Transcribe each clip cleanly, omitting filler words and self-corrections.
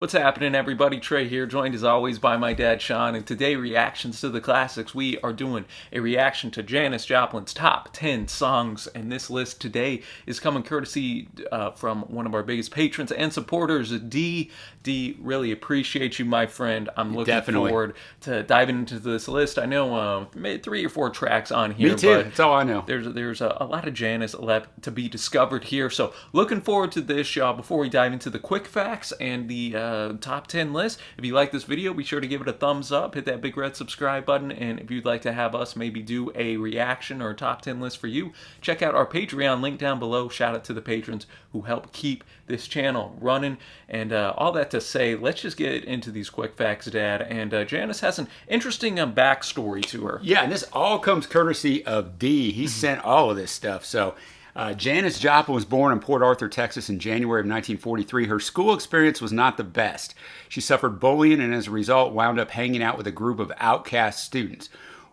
What's happening, everybody? Trey here, joined as always by my dad, Sean, and today, reactions to the classics. We are doing a reaction to Janis Joplin's top 10 songs, and this list today is coming courtesy from one of our biggest patrons and supporters, D. D, really appreciate you, my friend. I'm looking forward to diving into this list. I know maybe 3 or 4 tracks on here. Me too, but that's all I know. There's a lot of Janis left to be discovered here, so looking forward to this, y'all. Before we dive into the quick facts and the top 10 list. If you like this video, be sure to give it a thumbs up, hit that big red subscribe button, and if you'd like to have us maybe do a reaction or a top 10 list for you, check out our Patreon link down below. Shout out to the patrons who help keep this channel running. And all that to say, let's just get into these quick facts, Dad. And Janis has an interesting backstory to her. Yeah, and this all comes courtesy of D. He sent all of this stuff. So Janis Joplin was born in Port Arthur, Texas in January of 1943. Her school experience was not the best. She suffered bullying and as a result wound up hanging out with a group of outcast students.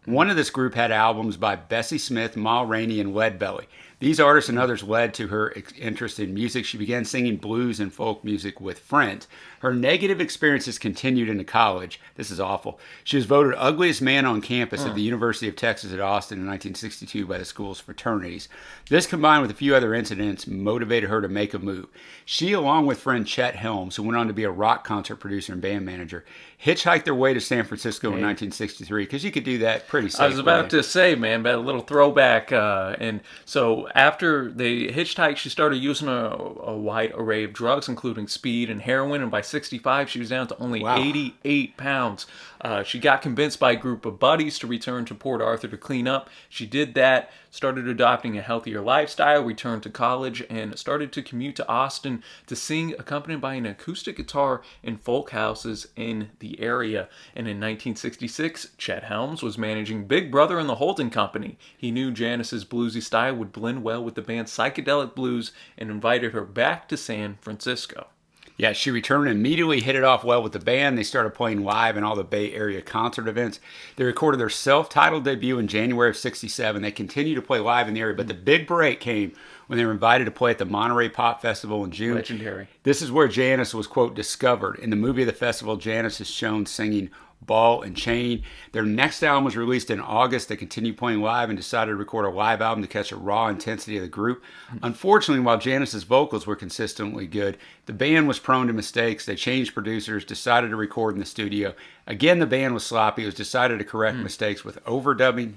One of this group had albums by Bessie Smith, Ma Rainey, and Leadbelly. These artists and others led to her interest in music. She began singing blues and folk music with friends. Her negative experiences continued into college. This is awful. She was voted ugliest man on campus at the University of Texas at Austin in 1962 by the school's fraternities. This, combined with a few other incidents, motivated her to make a move. She, along with friend Chet Helms, who went on to be a rock concert producer and band manager, hitchhiked their way to San Francisco in 1963, because you could do that pretty safely. I was about to say, man, but a little throwback. And so after they hitchhiked, she started using a wide array of drugs, including speed and heroin, and by 65, she was down to only 88 pounds. She got convinced by a group of buddies to return to Port Arthur to clean up. She did that, started adopting a healthier lifestyle, returned to college, and started to commute to Austin to sing, accompanied by an acoustic guitar in folk houses in the area. And in 1966, Chet Helms was managing Big Brother and the Holding Company. He knew Janis's bluesy style would blend well with the band's psychedelic blues and invited her back to San Francisco. Yeah, she returned and immediately hit it off well with the band. They started playing live in all the Bay Area concert events. They recorded their self-titled debut in January of 67. They continued to play live in the area, but the big break came when they were invited to play at the Monterey Pop Festival in June. Legendary. This is where Janis was, quote, discovered. In the movie of the festival, Janis is shown singing Ball and Chain. Their next album was released in August. They continued playing live and decided to record a live album to catch the raw intensity of the group. Unfortunately, while Janis's vocals were consistently good, the band was prone to mistakes. They changed producers, decided to record in the studio. Again, the band was sloppy. It was decided to correct mistakes with overdubbing.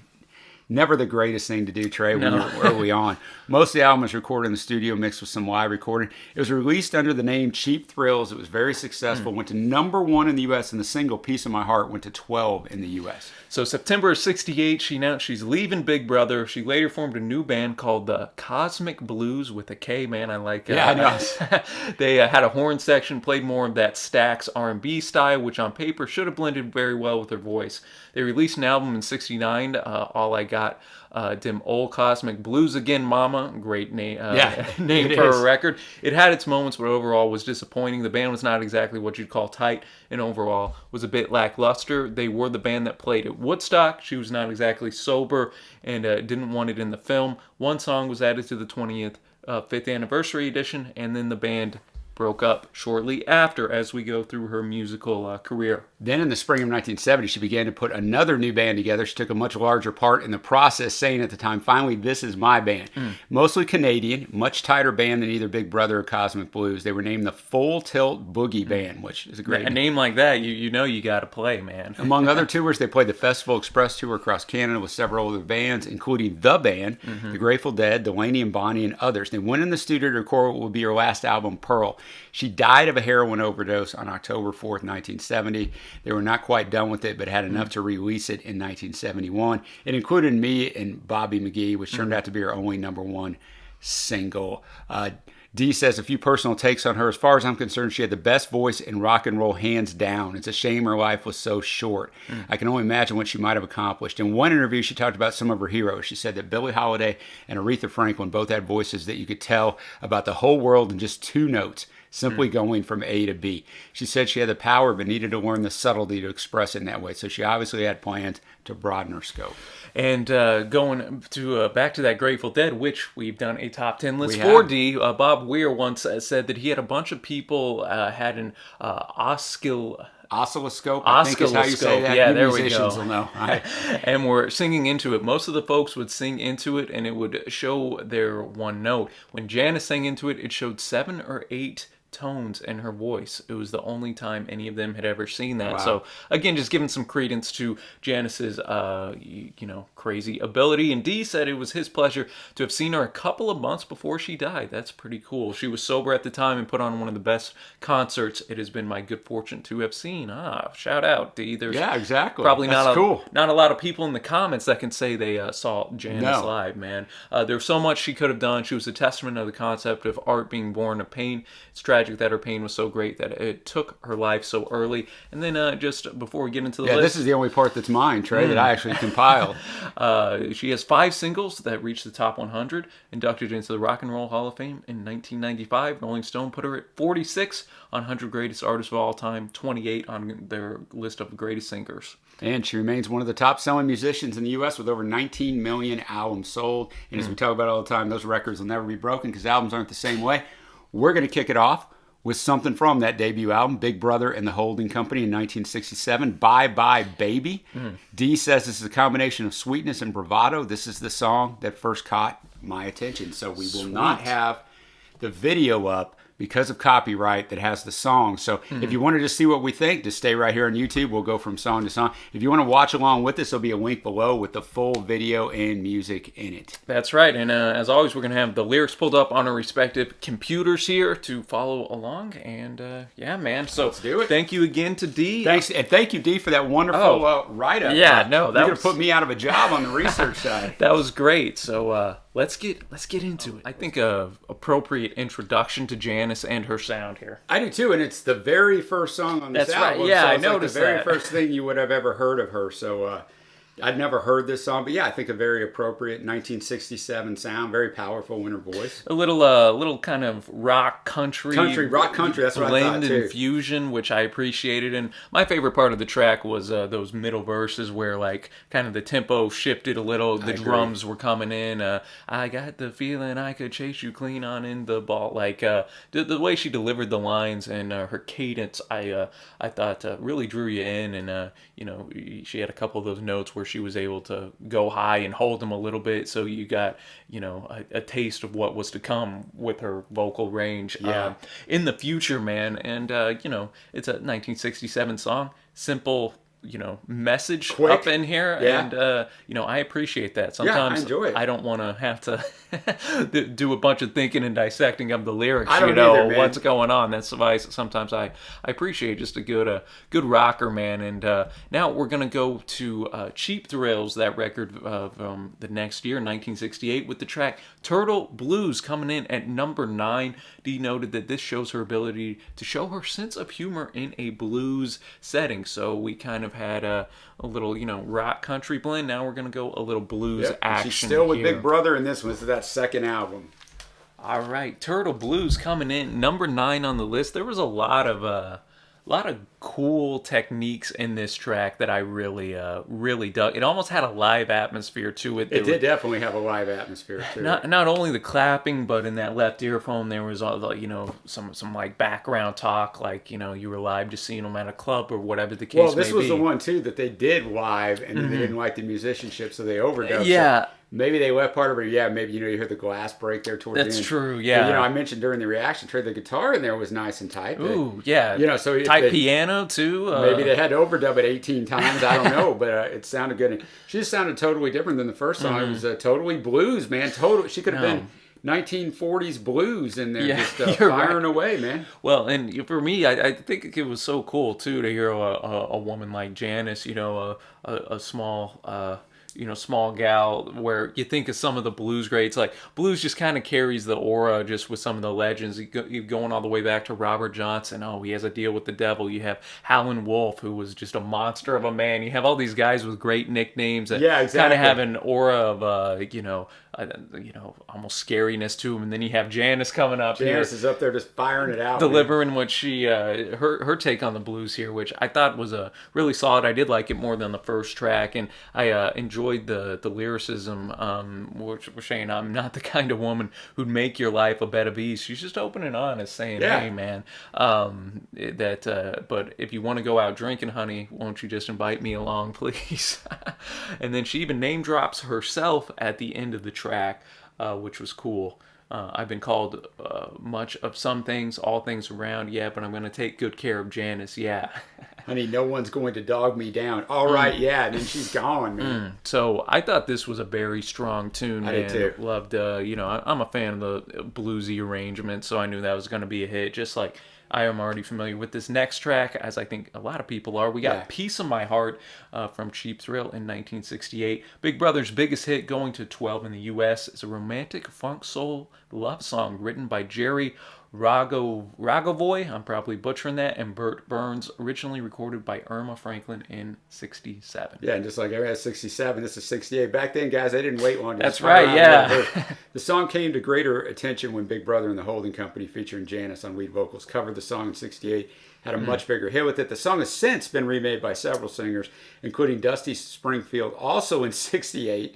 Never the greatest thing to do, Trey, when you're early on. Most of the album was recorded in the studio, mixed with some live recording. It was released under the name Cheap Thrills. It was very successful. Went to #1 in the U.S., and the single Piece of My Heart went to 12 in the U.S. So September of 68, she announced she's leaving Big Brother. She later formed a new band called the Cosmic Blues with a K, man. I like it. Yeah, I know. They had a horn section, played more of that Stax R&B style, which on paper should have blended very well with her voice. They released an album in 69, All I Got, Dim Old Cosmic Blues Again, Mama. Great name for a record. It had its moments, but overall was disappointing. The band was not exactly what you'd call tight, and overall was a bit lackluster. They were the band that played at Woodstock. She was not exactly sober and didn't want it in the film. One song was added to the 25th anniversary edition, and then the band broke up shortly after as we go through her musical career. Then in the spring of 1970, she began to put another new band together. She took a much larger part in the process, saying at the time, finally, this is my band. Mostly Canadian, much tighter band than either Big Brother or Cosmic Blues. They were named the Full Tilt Boogie Band, which is a great name. A name like that, you know you got to play, man. Among other tours, they played the Festival Express tour across Canada with several other bands, including The Band, The Grateful Dead, Delaney and Bonnie, and others. They went in the studio to record what would be her last album, Pearl. She died of a heroin overdose on October 4th, 1970. They were not quite done with it, but had enough to release it in 1971. It included Me and Bobby McGee, which turned out to be her only #1 single. D says a few personal takes on her. As far as I'm concerned, she had the best voice in rock and roll, hands down. It's a shame her life was so short. I can only imagine what she might have accomplished. In one interview, she talked about some of her heroes. She said that Billie Holiday and Aretha Franklin both had voices that you could tell about the whole world in just 2 notes. simply going from A to B. She said she had the power but needed to learn the subtlety to express it in that way. So she obviously had plans to broaden her scope. And going to back to that Grateful Dead, which we've done a top 10 list We for, have. D. Bob Weir once said that he had a bunch of people had an Oscilloscope, I think is how you say that. Yeah, you there we musicians go. will know. And we're singing into it. Most of the folks would sing into it, and it would show their one note. When Janis sang into it, it showed 7 or 8 tones in her voice. It was the only time any of them had ever seen that. Wow. So again, just giving some credence to Janis's crazy ability. And Dee said it was his pleasure to have seen her a couple of months before she died. That's pretty cool. She was sober at the time and put on one of the best concerts it has been my good fortune to have seen. Shout out, Dee. There's exactly. Probably That's cool. Not a lot of people in the comments that can say they saw Janis live, man. There's so much she could have done. She was a testament of the concept of art being born of pain. It's tragic that her pain was so great that it took her life so early. And then just before we get into the list... this is the only part that's mine, Trey, that I actually compiled. She has 5 singles that reached the top 100, inducted into the Rock and Roll Hall of Fame in 1995. Rolling Stone put her at 46 on 100 Greatest Artists of All Time, 28 on their list of greatest singers. And she remains one of the top-selling musicians in the U.S. with over 19 million albums sold. And as we talk about all the time, those records will never be broken because albums aren't the same way. We're going to kick it off with something from that debut album, Big Brother and the Holding Company in 1967, Bye Bye Baby. Dee says this is a combination of sweetness and bravado. This is the song that first caught my attention. So we will not have the video up because of copyright that has the song. So if you want to just see what we think, just stay right here on YouTube. We'll go from song to song. If you want to watch along with us, there'll be a link below with the full video and music in it. That's right. And as always, we're going to have the lyrics pulled up on our respective computers here to follow along. And yeah, man. So let's do it. Thank you again to Dee. Thank you, Dee, for that wonderful write-up. Yeah, no, you're going to put me out of a job on the research side. That was great. So let's get into it. I think a appropriate introduction to Janis and her sound here. I do too, and it's the very first song on this album. Right. Yeah, so I it's noticed like the very that. first thing you would have ever heard of her. So I'd never heard this song, but yeah, I think a very appropriate 1967 sound, very powerful in her voice. A little kind of rock country. Rock country, that's what I thought blend too. and fusion, which I appreciated. And my favorite part of the track was those middle verses where like kind of the tempo shifted a little. The drums were coming in. I got the feeling I could chase you clean on in the ball. Like the way she delivered the lines and her cadence, I thought really drew you in. And she had a couple of those notes where she was able to go high and hold them a little bit, so you got a taste of what was to come with her vocal range in the future, man. And it's a 1967 song, simple message Quick. Up in here, and I appreciate that. Sometimes I enjoy it. I don't want to have to do a bunch of thinking and dissecting of the lyrics. I don't either, man. What's going on. That's why sometimes I appreciate just a good rocker, man. And now we're gonna go to Cheap Thrills, that record from the next year, 1968, with the track Turtle Blues coming in at number 9. Dee noted that this shows her ability to show her sense of humor in a blues setting. So we kind of had a little, rock country blend. Now we're going to go a little blues action. She's still with here. Big Brother in this one. This is that second album. All right, Turtle Blues coming in number 9 on the list. There was a lot of cool techniques in this track that I really dug. It almost had a live atmosphere to it. It did definitely have a live atmosphere too. Not only the clapping, but in that left earphone there was all the, some like background talk, like you were live just seeing them at a club or whatever the case may be. Well, this was the one too that they did live, and they didn't like the musicianship, so they overdubbed. Yeah. So maybe they left part of it. Yeah, maybe you hear the glass break there towards the end. That's true. Yeah. And, I mentioned during the reaction, Trey, the guitar in there was nice and tight. Ooh, yeah. So tight piano too. Maybe they had to overdub it 18 times. I don't know, but it sounded good. She just sounded totally different than the first song. It was totally blues, man. She could have been 1940s blues in there, just firing away, man. Well, and for me, I think it was so cool too to hear a woman like Janis, a small small gal, where you think of some of the blues greats. Like, blues just kind of carries the aura just with some of the legends. You're going all the way back to Robert Johnson. Oh, he has a deal with the devil. You have Howlin' Wolf, who was just a monster of a man. You have all these guys with great nicknames that kind of have an aura of, almost scariness to him. And then you have Janis coming up. Janis is up there just firing it out, delivering what she her take on the blues here, which I thought was really solid. I did like it more than the first track, and I enjoyed the lyricism. Which was saying, I'm not the kind of woman who'd make your life a bed of ease. She's just open and honest, saying, hey man, but if you want to go out drinking, honey, won't you just invite me along, please? And then she even name drops herself at the end of the track, which was cool. I've been called much of some things, all things around, yeah, but I'm going to take good care of Janis, yeah. Honey, no one's going to dog me down. All right, yeah, and then she's gone, man. So I thought this was a very strong tune, man. I did too. Loved, I'm a fan of the bluesy arrangement, so I knew that was going to be a hit, just like I am already familiar with this next track, as I think a lot of people are. We got Piece of My Heart from Cheap Thrill in 1968. Big Brother's biggest hit, going to 12 in the U.S., is a romantic funk soul love song written by Jerry Ragovoy, I'm probably butchering that, and Burt Burns, originally recorded by Irma Franklin in 67. Yeah, and just like every 67, this is 68. Back then, guys, they didn't wait long. That's right, yeah. The song came to greater attention when Big Brother and the Holding Company, featuring Janis on lead vocals, covered the song in 68, had a much bigger hit with it. The song has since been remade by several singers, including Dusty Springfield, also in 68,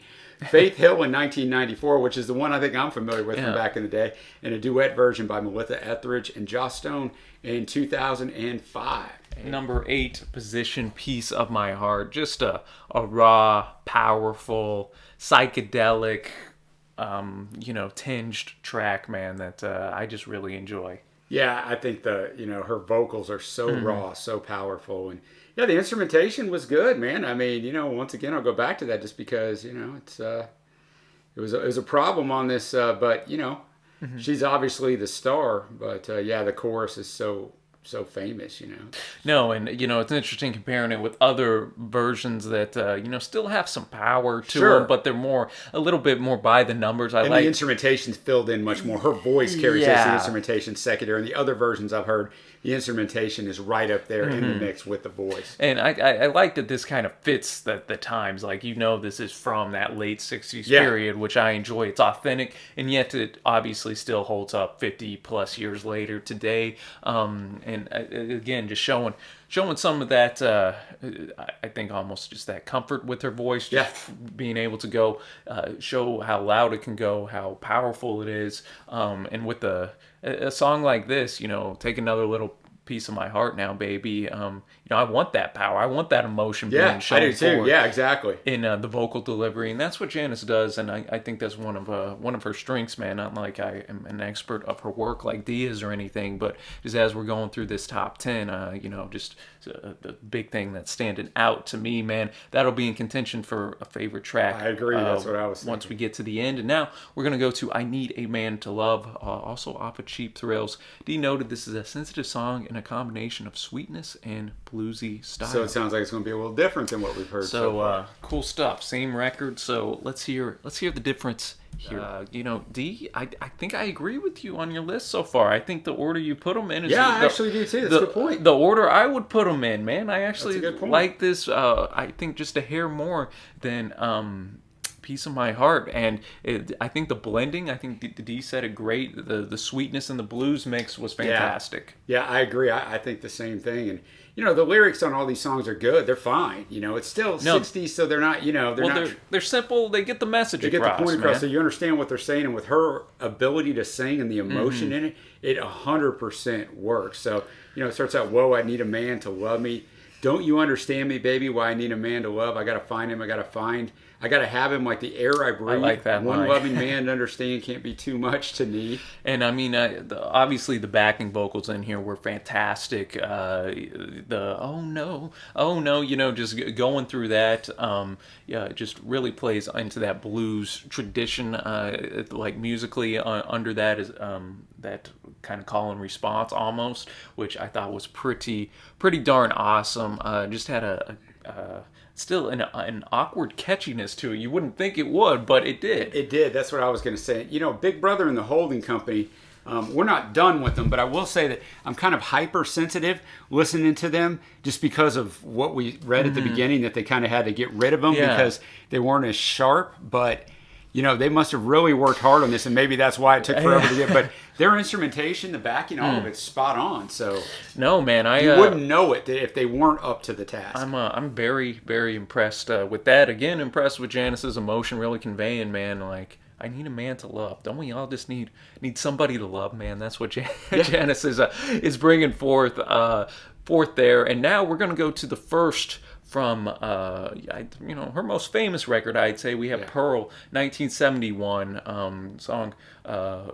Faith Hill in 1994, which is the one I think I'm familiar with from back in the day, and a duet version by Melissa Etheridge and Joss Stone in 2005. Number 8 position, Piece of My Heart. Just a raw, powerful, psychedelic, tinged track, man, that I just really enjoy. Yeah, I think her vocals are so raw, so powerful, and yeah, the instrumentation was good, man. I mean, once again, I'll go back to that just because, it was a problem on this, but she's obviously the star. But the chorus is so famous, No, and it's interesting comparing it with other versions that still have some power to them, but they're a little bit more by the numbers. And the instrumentation's filled in much more. Her voice carries this, the instrumentation secondary. And the other versions I've heard, the instrumentation is right up there in the mix with the voice. And I like that this kind of fits the times. Like, this is from that late 60s period, which I enjoy. It's authentic, and yet it obviously still holds up 50 plus years later today. And again, just showing some of that, I think almost just that comfort with her voice, just being able to go, show how loud it can go, how powerful it is, and with a song like this, take another little piece of my heart now, baby. I want that power. I want that emotion being shown. I do too. Yeah, exactly. In the vocal delivery, and that's what Janis does, and I think that's one of her strengths, man. Not like I am an expert of her work like Dee is or anything, but just as we're going through this top 10, just the big thing that's standing out to me, man. That'll be in contention for a favorite track. I agree. That's what I was thinking. Once we get to the end, and now we're gonna go to "I Need a Man to Love," also off of Cheap Thrills. Dee noted this is a sensitive song in a combination of sweetness and bluesy style. So it sounds like it's going to be a little different than what we've heard so far. Cool stuff. Same record. So let's hear the difference here. Dee, I think I agree with you on your list so far. I think the order you put them in is... I actually do too. That's a good point. The order I would put them in, man. I actually like this, I think just a hair more than... Piece of My Heart, and I think the blending, I think Dee said it great, the sweetness and the blues mix was fantastic. Yeah, I agree. I think the same thing, and the lyrics on all these songs are good. They're fine. It's still 60s, so they're not, they're simple. They get the message across. They get the point across, so you understand what they're saying, and with her ability to sing and the emotion in it, it 100% works. So, it starts out, whoa, I need a man to love me. Don't you understand me, baby, why I need a man to love? I got to find him. I got to have him like the air I breathe. I like that One line. loving man to understand can't be too much to need. And I mean, obviously the backing vocals in here were fantastic. Oh no, just going through that, just really plays into that blues tradition. Like musically, under that is that kind of call and response almost, which I thought was pretty darn awesome. Just had a still an awkward catchiness to it. You wouldn't think it would, but it did. It did. That's what I was going to say. Big Brother and the Holding Company, we're not done with them, but I will say that I'm kind of hypersensitive listening to them just because of what we read at the beginning, that they kind of had to get rid of them because they weren't as sharp. But, they must have really worked hard on this, and maybe that's why it took forever to get. But their instrumentation, the backing, all of it's spot on. So no, man, you wouldn't know it if they weren't up to the task. I'm very, very impressed with that. Again, impressed with Janis's emotion, really conveying, man, like, I need a man to love. Don't we all just need somebody to love, man? That's what Janis is bringing forth there. And now we're going to go to the first from her most famous record, I'd say. We have Pearl, 1971 song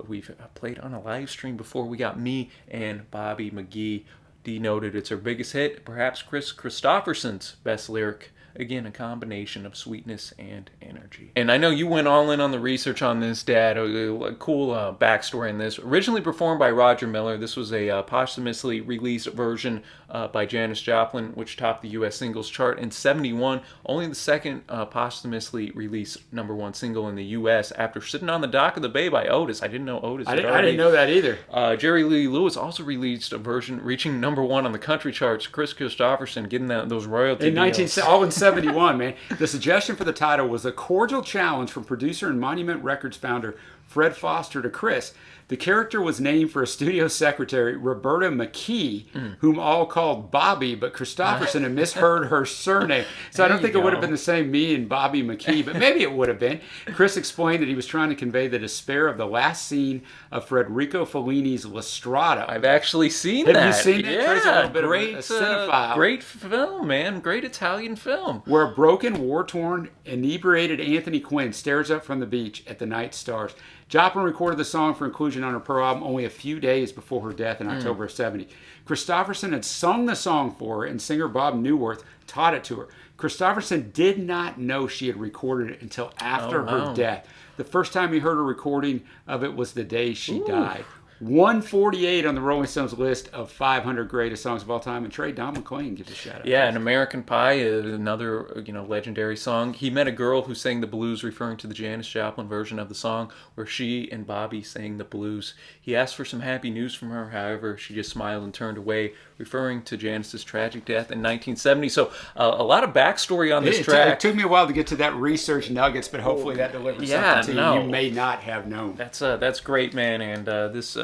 we've played on a live stream before. We got Me and Bobby McGee. D noted it's her biggest hit, perhaps Chris Christopherson's best lyric. Again, a combination of sweetness and energy. And I know you went all in on the research on this, Dad. A cool backstory in this. Originally performed by Roger Miller, this was a posthumously released version by Janis Joplin, which topped the U.S. singles chart in '71. Only the second posthumously released #1 single in the U.S. after Sitting on the Dock of the Bay by Otis. I didn't know Otis. I didn't know that either. Jerry Lee Lewis also released a version reaching #1 on the country charts. Chris Christopherson getting those royalty deals. All in 71, man. The suggestion for the title was a cordial challenge from producer and Monument Records founder Fred Foster to Chris. The character was named for a studio secretary, Roberta McGee, whom all called Bobby, but Christopherson had misheard her surname. So I don't think it would have been the same Me and Bobby McGee, but maybe it would have been. Chris explained that he was trying to convey the despair of the last scene of Federico Fellini's La Strada. I've actually seen that. Have you seen that? Yeah, Trace a little bit of a cinephile. Great film, man. Great Italian film. Where a broken, war-torn, inebriated Anthony Quinn stares up from the beach at the night stars. Joplin recorded the song for inclusion on her Pearl album only a few days before her death in October of '70. Christopherson had sung the song for her, and singer Bob Newworth taught it to her. Christopherson did not know she had recorded it until after her death. The first time he heard a recording of it was the day she died. 148 on the Rolling Stones list of 500 greatest songs of all time, and Trey Don McLean gives a shout out. Yeah, and American Pie is another legendary song. He met a girl who sang the blues, referring to the Janis Joplin version of the song, where she and Bobby sang the blues. He asked for some happy news from her, however, she just smiled and turned away, referring to Janis's tragic death in 1970. So a lot of backstory on this track. It took me a while to get to that research nuggets, but hopefully that delivers something to you may not have known. That's great, man, and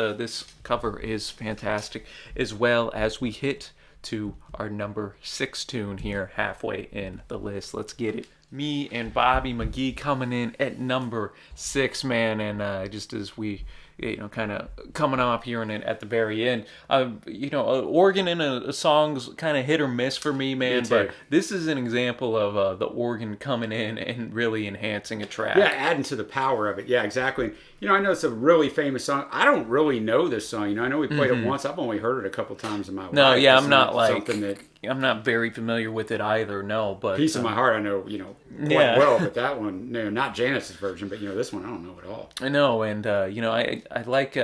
this cover is fantastic, as well as we hit to our number 6 tune here halfway in the list. Let's get it. Me and Bobby McGee coming in at number 6, man, and just as we kind of coming off here and at the very end, organ in a song's kind of hit or miss for me, man. But this is an example of the organ coming in and really enhancing a track. Yeah, adding to the power of it. Yeah, exactly. I know it's a really famous song. I don't really know this song. I know we played it once. I've only heard it a couple times in my life. No, yeah, I'm not I'm not very familiar with it either. No, but Piece of My Heart, I know, quite well. But that one, not Janis's version, but this one, I don't know at all. I know, and I like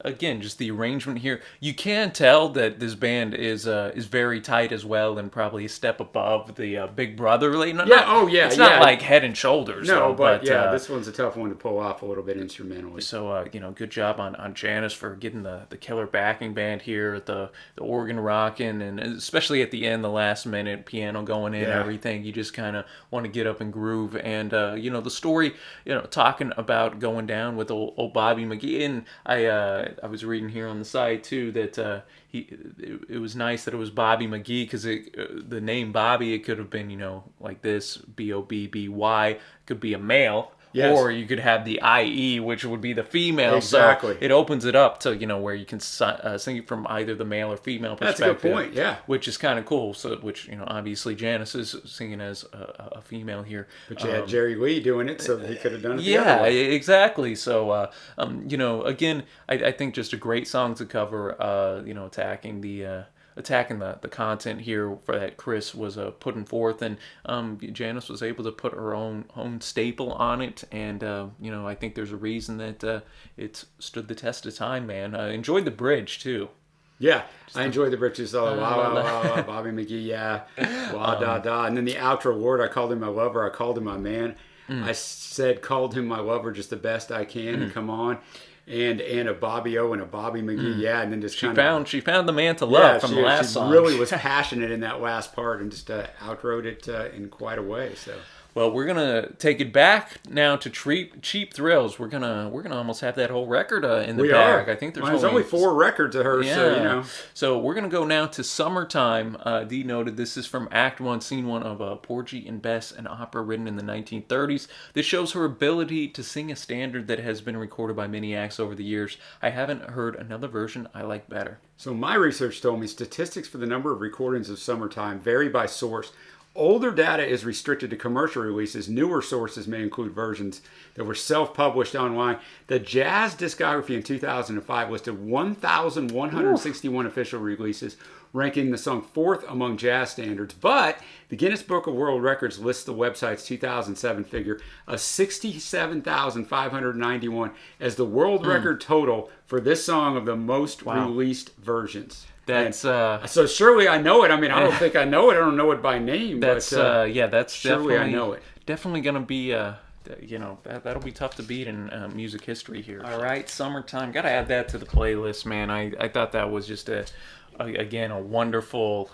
again, just the arrangement here. You can tell that this band is very tight as well, and probably a step above the Big Brother. It's not like Head and Shoulders. No, but this one's a tough one to pull off a little bit instrumentally. So good job on Janis for getting the killer backing band here, the organ rocking, and especially at the end, the last minute piano going in, everything. You just kind of want to get up and groove, and the story, talking about going down with old Bobby McGee, and I was reading here on the side too that it was nice that it was Bobby McGee, because the name Bobby, it could have been like this, Bobby, could be a male. Yes. Or you could have the IE, which would be the female. Exactly. So it opens it up to, where you can sing it from either the male or female perspective. That's a good point, yeah. Which is kind of cool. So, which, obviously Janis is singing as a female here. But you had Jerry Lee doing it, so he could have done it the other way. Exactly. So, again, I think just a great song to cover, attacking the content here for that Chris was putting forth, and Janis was able to put her own staple on it, and I think there's a reason that it stood the test of time, man. I enjoyed the bridge too. Yeah, I enjoyed the bridges. Wow, wow, wow, wow, Bobby McGee, yeah, blah, da, da. And then the outro word, I called him my lover, I called him my man. I said, called him my lover just the best I can, and come on. And a Bobby O and a Bobby McGee, yeah, and then just she found the man to love from the last song. She really was passionate in that last part and just outroed it in quite a way. So. Well, we're gonna take it back now to Cheap Thrills. We're gonna almost have that whole record in the bag. I think there's only 4 records of hers, so you know. So we're gonna go now to Summertime. Dee noted this is from Act 1, Scene 1 of Porgy and Bess, an opera written in the 1930s. This shows her ability to sing a standard that has been recorded by many acts over the years. I haven't heard another version I like better. So my research told me statistics for the number of recordings of Summertime vary by source. Older data is restricted to commercial releases. Newer sources may include versions that were self-published online. The Jazz discography in 2005 listed 1,161 official releases, ranking the song 4th among jazz standards. But the Guinness Book of World Records lists the website's 2007 figure of 67,591 as the world record total for this song of the most released versions. That's so surely I know it. I mean, I don't think I know it. I don't know it by name. That's that's surely I know it. Definitely gonna be that'll be tough to beat in music history here. All right, Summertime. Got to add that to the playlist, man. I thought that was just a wonderful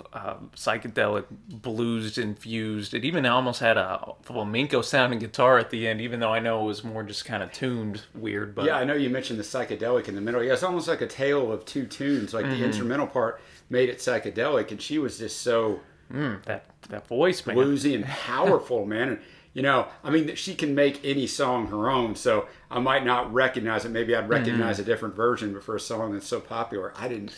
psychedelic blues infused. It even almost had a flamenco sounding guitar at the end, even though I know it was more just kind of tuned weird. But yeah, I know you mentioned the psychedelic in the middle. Yeah, it's almost like a tale of two tunes. Like the instrumental part made it psychedelic, and she was just so that voice, man, bluesy and powerful, man. And you know, I mean, she can make any song her own, so I might not recognize it. Maybe I'd recognize a different version, but for a song that's so popular, I didn't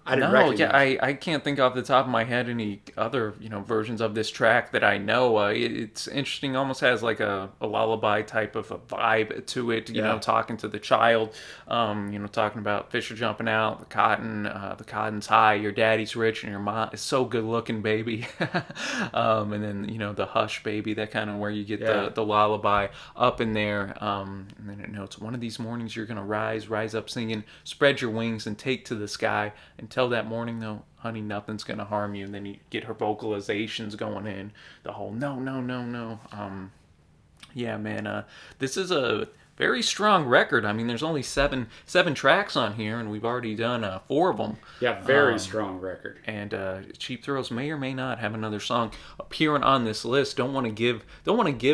recognize. Yeah, I can't think off the top of my head any other versions of this track that I know. It's interesting, almost has like a lullaby type of a vibe to it. You know, talking to the child, talking about fish are jumping out, the cotton's high, your daddy's rich, and your mom is so good looking, baby. And then the hush, baby, that kind of where you get the lullaby up in there. And then it notes, one of these mornings you're gonna rise up singing, spread your wings and take to the sky. Until that morning, though, honey, nothing's going to harm you. And then you get her vocalizations going in. The whole no. Yeah, man, this is a very strong record. I mean, there's only seven tracks on here, and we've already done 4 of them. Yeah, very strong record. And Cheap Thrills may or may not have another song appearing on this list. Don't want to give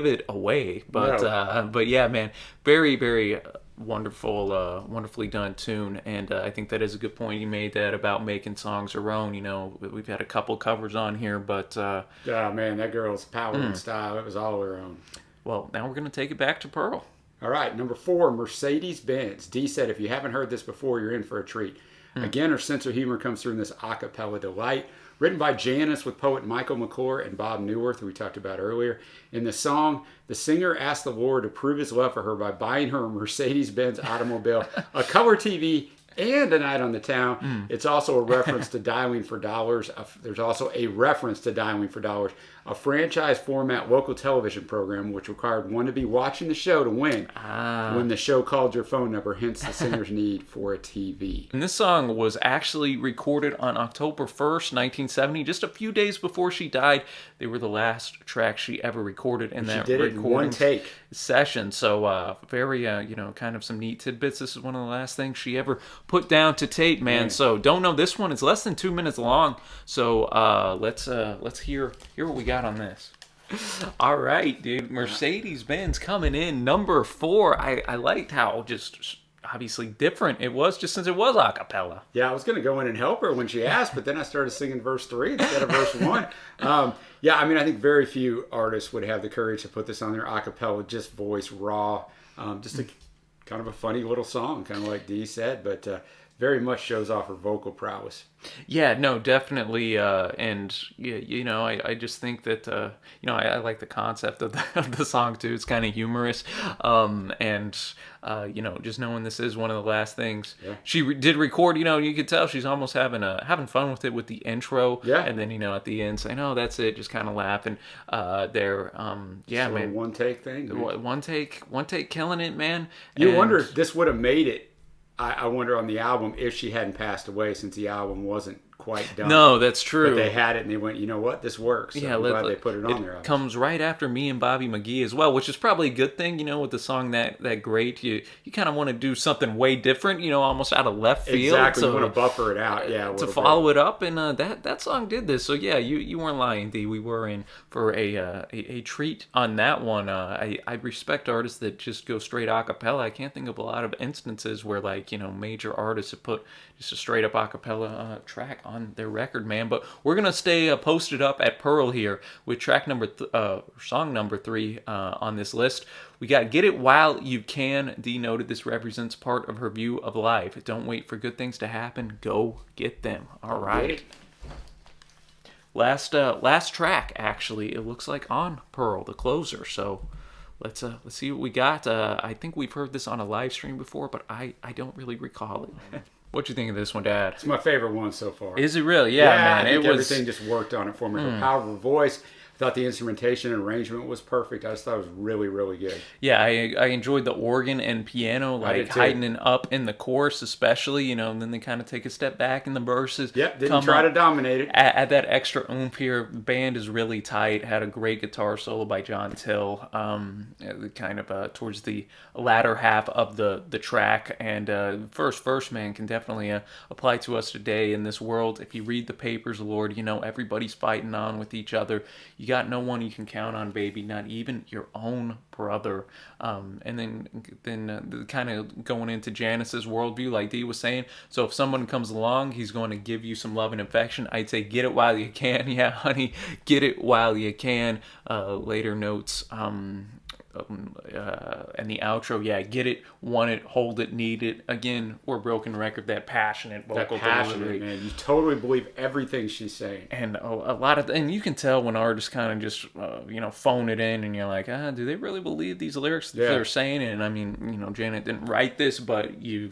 it away, but no. But yeah, man, very very wonderfully done tune. And I think that is a good point you made, that about making songs her own. We've had a couple covers on here, but yeah, man, that girl's power and style, it was all her own. Well, now we're going to take it back to Pearl. All right, number 4, Mercedes-Benz. Dee said, if you haven't heard this before, you're in for a treat. Again, her sense of humor comes through in this a cappella delight. Written by Janis with poet Michael McClure and Bob Newirth, who we talked about earlier. In the song, the singer asked the Lord to prove his love for her by buying her a Mercedes-Benz automobile, a color TV, and a night on the town. It's also a reference to Dialing for Dollars. There's also a reference to Dialing for Dollars, a franchise format local television program which required one to be watching the show to win when the show called your phone number, hence the singer's need for a TV. And this song was actually recorded on October 1st, 1970, just a few days before she died. They were the last tracks she ever recorded in that recording. She did it in one take. Session. So very, kind of some neat tidbits. This is one of the last things she ever put down to tape, man. So don't know this one. It's less than 2 minutes long. So let's hear what we got on this. All right, dude. Mercedes-Benz coming in number 4. I liked how just obviously different it was, just since it was a cappella. Yeah, I was going to go in and help her when she asked, but then I started singing verse 3 instead of verse 1. Yeah, I mean, I think very few artists would have the courage to put this on their a cappella, just voice raw. Just a kind of a funny little song, kind of like Dee said, but very much shows off her vocal prowess. Yeah, no, definitely. And I just think that I like the concept of the song too. It's kind of humorous, and just knowing this is one of the last things she did record. You could tell she's almost having fun with it with the intro. Yeah, and then at the end saying, "Oh, that's it," just kind of laughing. There, yeah, so man, one take thing. One take, killing it, man. You wonder if this would have made it I wonder on the album if she hadn't passed away, since the album wasn't quite done. No, that's true. But they had it and they went, you know what, this works. So Yeah, I'm glad they put it on there. It comes right after Me and Bobby McGee as well, which is probably a good thing, with the song that great. You kind of want to do something way different, almost out of left field. Exactly, so, you want to buffer it out, to follow it up, and that song did this. So yeah, you weren't lying, D. We were in for a treat on that one. I respect artists that just go straight a cappella. I can't think of a lot of instances where major artists have put just a straight up a cappella track on their record, man. But we're gonna stay posted up at Pearl here with track song number 3 on this list. We got Get It While You Can. Dee noted this represents part of her view of life. Don't wait for good things to happen. Go get them. All right. Last track, actually, it looks like on Pearl, the closer. So let's see what we got. I think we've heard this on a live stream before, but I don't really recall it. What you think of this one, Dad? It's my favorite one so far. Is it really? Yeah, man. I think everything just worked on it for me. Her powerful voice. I thought the instrumentation and arrangement was perfect. I just thought it was really, really good. Yeah, I enjoyed the organ and piano, like heightening up in the chorus especially, and then they kind of take a step back in the verses. Yep, didn't try to dominate it. Add that extra oomph here. Band is really tight. Had a great guitar solo by John Till, kind of towards the latter half of the track. And first verse, man, can definitely apply to us today in this world. If you read the papers, Lord, everybody's fighting on with each other. You got no one you can count on, baby, not even your own brother. And then kind of going into Janis's worldview, like Dee was saying. So if someone comes along, he's going to give you some love and affection. I'd say get it while you can. Yeah, honey, get it while you can. Later notes. And the outro, yeah, get it, want it, hold it, need it. Again, we're Broken Record, that passionate vocal delivery. Man, you totally believe everything she's saying. And a lot of, and you can tell when artists kind of just, phone it in, and you're like, do they really believe these lyrics that they're saying? And I mean, Janet didn't write this, but you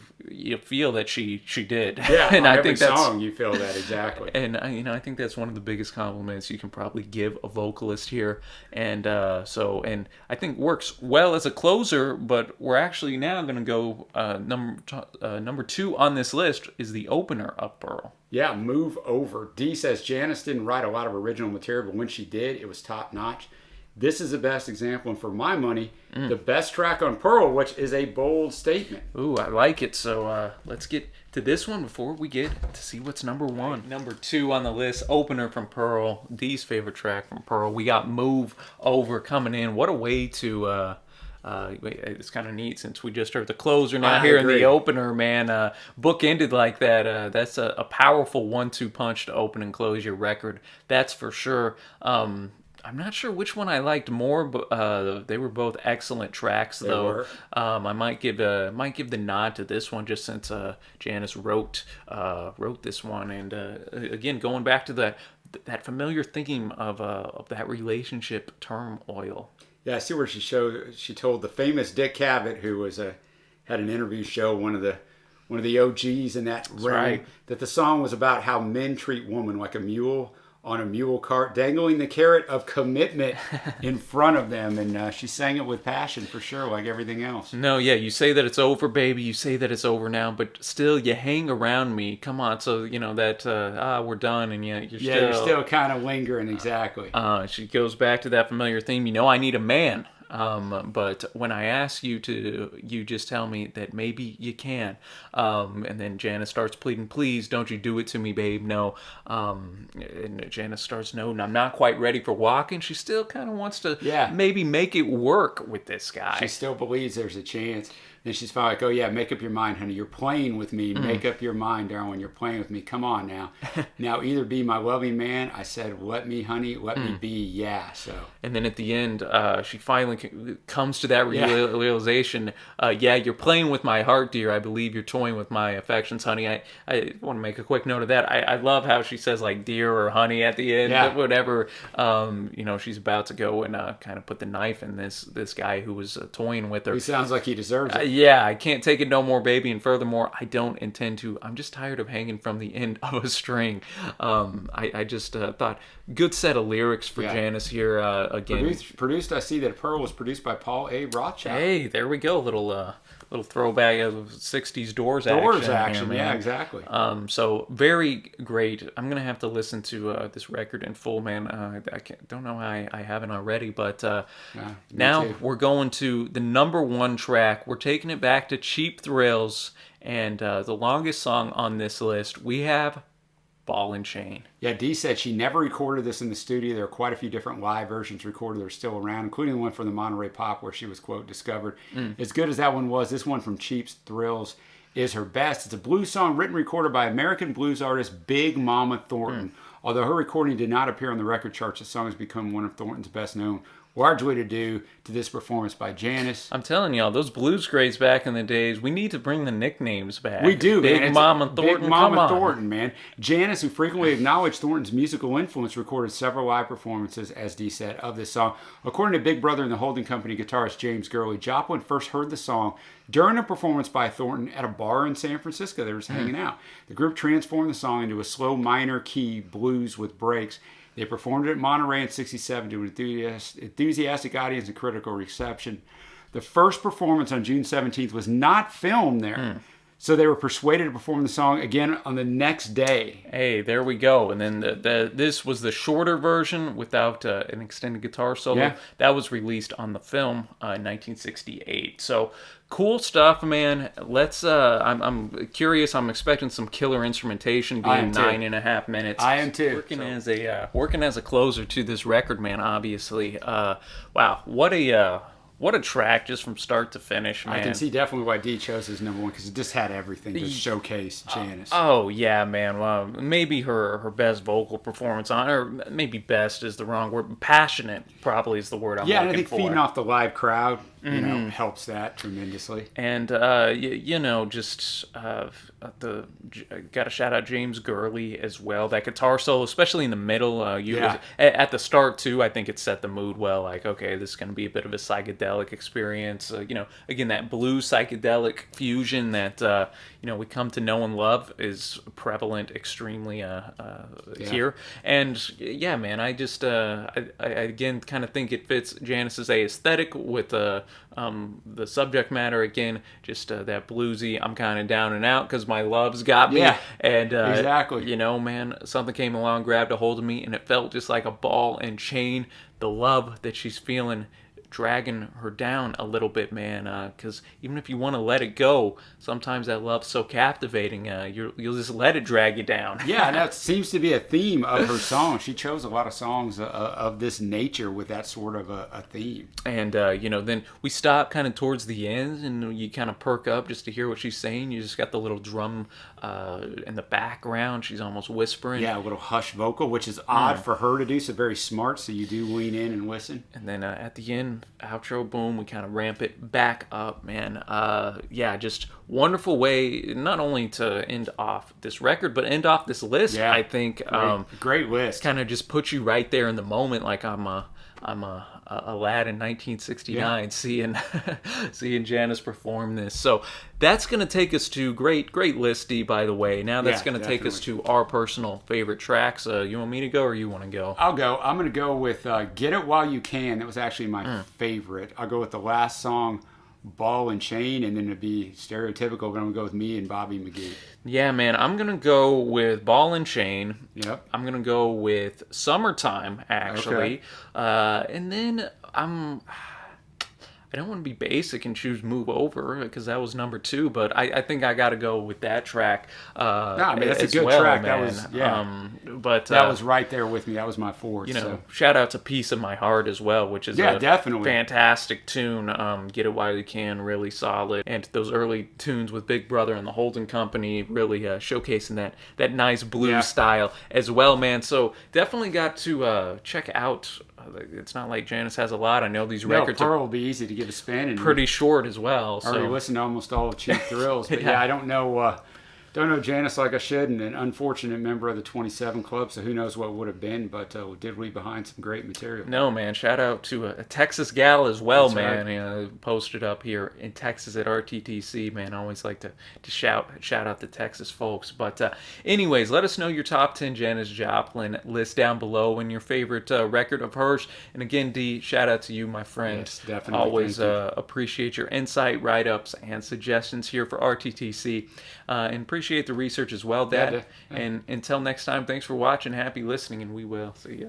feel that she did. Yeah, and on I every think that's, song you feel that exactly. And I think that's one of the biggest compliments you can probably give a vocalist here. And and I think works well as a closer, but we're actually now going to go number 2 on this list is the opener of Pearl. Yeah, Move Over. Dee says Janis didn't write a lot of original material, but when she did, it was top notch. This is the best example, and for my money, the best track on Pearl, which is a bold statement. Ooh, I like it. So let's get to this one before we get to see what's number 1. Number 2 on the list, opener from Pearl, Dee's favorite track from Pearl. We got Move Over coming in. What a way to... it's kind of neat since we just heard the closer now here in the opener, man. Book ended like that. That's a powerful 1-2 punch to open and close your record. That's for sure. I'm not sure which one I liked more, but they were both excellent tracks, though. I might give the nod to this one just since Janis wrote this one, and again going back to that familiar theme of that relationship turmoil. Yeah, I see where she told the famous Dick Cavett, who was had an interview show, one of the OGs in that realm, that the song was about how men treat women like a mule on a mule cart, dangling the carrot of commitment in front of them. And she sang it with passion for sure, like everything else. No, yeah, you say that it's over, baby. You say that it's over now, but still you hang around me. Come on, so that we're done, and you're still kind of lingering, exactly. She goes back to that familiar theme. I need a man. But when I ask you to, you just tell me that maybe you can. And then Janis starts pleading, please, don't you do it to me, babe, no. And Janis starts, no, I'm not quite ready for walking. She still kind of wants to maybe make it work with this guy. She still believes there's a chance. Then she's finally like, oh yeah, make up your mind, honey. You're playing with me. Make up your mind, darling. You're playing with me. Come on now. Now either be my loving man. I said, let me, honey. Let me be. Yeah. So. And then at the end, she finally comes to that realization. You're playing with my heart, dear. I believe you're toying with my affections, honey. I want to make a quick note of that. I love how she says like dear or honey at the end. Yeah. Whatever. She's about to go and kind of put the knife in this guy who was toying with her. He sounds like he deserves it. I can't take it no more, baby, and furthermore, I don't intend to. I'm just tired of hanging from the end of a string. I just thought, good set of lyrics for Janis here. Again, produced. I see that Pearl was produced by Paul A. Rothschild. Hey, there we go. Little little throwback of 60s Doors action, here, yeah, man. exactly. So very great. I'm gonna have to listen to this record in full, man. Don't know how I haven't already, but now too. we're going to the number one track. We're taking it back to Cheap Thrills, and the longest song on this list we have Ball and Chain. Yeah, Dee said she never recorded this in the studio. There are quite a few different live versions recorded that are still around, including the one from the Monterey Pop where she was, quote, discovered. As good as that one was, this one from Cheap Thrills is her best. It's a blues song written and recorded by American blues artist Big Mama Thornton. Although her recording did not appear on the record charts, the song has become one of Thornton's best known, largely due to this performance by Janis. I'm telling y'all, those blues greats back in the days, we need to bring the nicknames back. We do, Big man. Mama Thornton, Big Mama come on. Thornton, man. Janis, who frequently acknowledged Thornton's musical influence, recorded several live performances, as Dee said, of this song. According to Big Brother and the Holding Company guitarist James Gurley, Joplin first heard the song during a performance by Thornton at a bar in San Francisco. They were just hanging out. The group transformed the song into a slow minor key blues with breaks. They performed it at Monterey in '67 to an enthusiastic audience and critical reception. The first performance on June 17th was not filmed there. So they were persuaded to perform the song again on the next day. Hey, there we go. And then this was the shorter version without an extended guitar solo. Yeah. That was released on the film in 1968. So cool stuff, man. Let's. I'm curious. I'm expecting some killer instrumentation. I am Being too. 9.5 minutes. I am too. Working as a closer to this record, man. Obviously. Wow. What a track just from start to finish, man. I can see definitely why Dee chose his number one because it just had everything to showcase Janis. Oh yeah, man. Well, maybe her best vocal performance on, or maybe best is the wrong word. Passionate probably is the word I'm Yeah, and I looking think for. feeding off the live crowd, helps that tremendously. And just got to shout out James Gurley as well. That guitar solo, especially in the middle, at the start too. I think it set the mood well. Like, okay, this is going to be a bit of a psychedelic experience. Again, that blues psychedelic fusion that we come to know and love is prevalent extremely here. And yeah, man, I just I again kind of think it fits Janis's aesthetic with the subject matter. Again, just that bluesy. I'm kind of down and out because my love's got me. Yeah, and exactly. Man, something came along, grabbed a hold of me, and it felt just like a ball and chain. The love that she's feeling dragging her down a little bit, man, because even if you want to let it go, sometimes that love's so captivating, you'll just let it drag you down. Yeah, that seems to be a theme of her song. She chose a lot of songs of this nature with that sort of a theme. And then we stop kind of towards the end, and you kind of perk up just to hear what she's saying. You just got the little drum in the background. She's almost whispering. Yeah, a little hush vocal, which is odd for her to do, so very smart, so you do lean in and listen. And then at the end, outro, boom, we kind of ramp it back up, man. Just wonderful way not only to end off this record, but end off this list. Yeah, I think great list. Kind of just put you right there in the moment, like I'm a lad in 1969 seeing Janis perform this. So that's going to take us to great list, D, by the way. Now that's going to take us to our personal favorite tracks. You want me to go or you want to go? I'll go. I'm going to go with Get It While You Can. That was actually my favorite. I'll go with the last song, Ball and Chain, and then it'd be stereotypical, but I'm going to go with me and Bobby McGee. Yeah, man, I'm going to go with Ball and Chain. Yep. I'm going to go with Summertime, actually. Okay. And then I don't want to be basic and choose Move Over because that was number 2, but I think I got to go with that track. That's a good track. Man. That was right there with me. That was my 4. Shout out to Piece of My Heart as well, which is definitely fantastic tune. Get It While You Can, really solid. And those early tunes with Big Brother and the Holding Company really showcasing that nice blues style as well, man. So definitely got to check out. It's not like Janis has a lot. I know these records Pearl will be easy to give a spin. And pretty short as well. I already listened to almost all of Cheap Thrills. But I don't know Don't know Janis like I should, and an unfortunate member of the 27 Club, so who knows what would have been, but we did leave behind some great material. No, man. Shout out to a Texas gal as well, That's man. right. You know, posted up here in Texas at RTTC, man. I always like to shout out the Texas folks. But anyways, let us know your top 10 Janis Joplin list down below and your favorite record of hers. And again, D, shout out to you, my friend. Yes, definitely. Always Thank you. appreciate your insight, write-ups, and suggestions here for RTTC. And appreciate the research as well, Dad. Yeah. And until next time, thanks for watching. Happy listening, and we will see ya.